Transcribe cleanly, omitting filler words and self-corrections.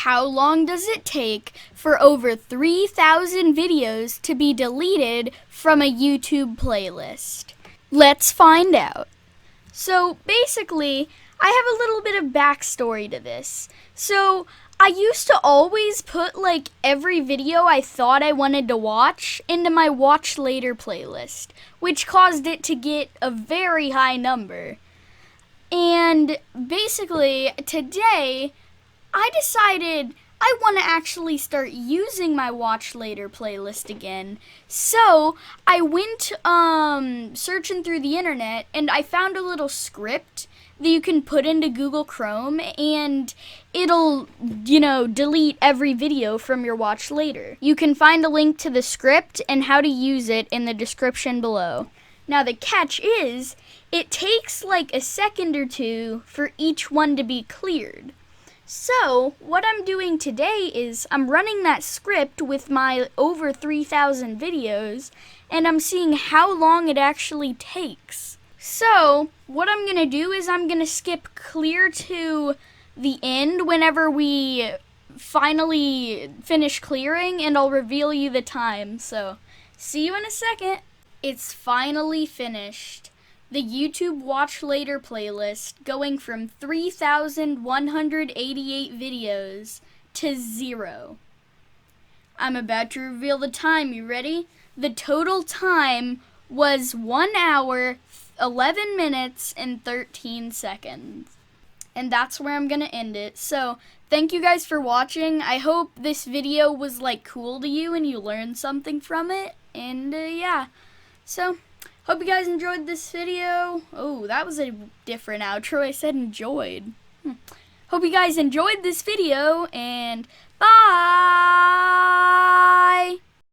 How long does it take for over 3,000 videos to be deleted from a YouTube playlist? Let's find out. So basically, I have a little bit of backstory to this. So I used to always put like every video I thought I wanted to watch into my watch later playlist, which caused it to get a very high number. And basically, today, I decided I want to actually start using my watch later playlist again. So I went searching through the internet and I found a little script that you can put into Google Chrome and it'll, delete every video from your watch later. You can find a link to the script and how to use it in the description below. Now the catch is, it takes like a second or two for each one to be cleared. So, what I'm doing today is I'm running that script with my over 3,000 videos, and I'm seeing how long it actually takes. So, what I'm going to do is I'm going to skip clear to the end whenever we finally finish clearing, and I'll reveal you the time. So, see you in a second. It's finally finished. The YouTube Watch Later playlist going from 3,188 videos to 0. I'm about to reveal the time. You ready? The total time was 1 hour, 11 minutes, and 13 seconds. And that's where I'm going to end it. So, thank you guys for watching. I hope this video was cool to you and you learned something from it. And yeah. So, hope you guys enjoyed this video. Oh, that was a different outro. I said enjoyed. Hope you guys enjoyed this video, and bye!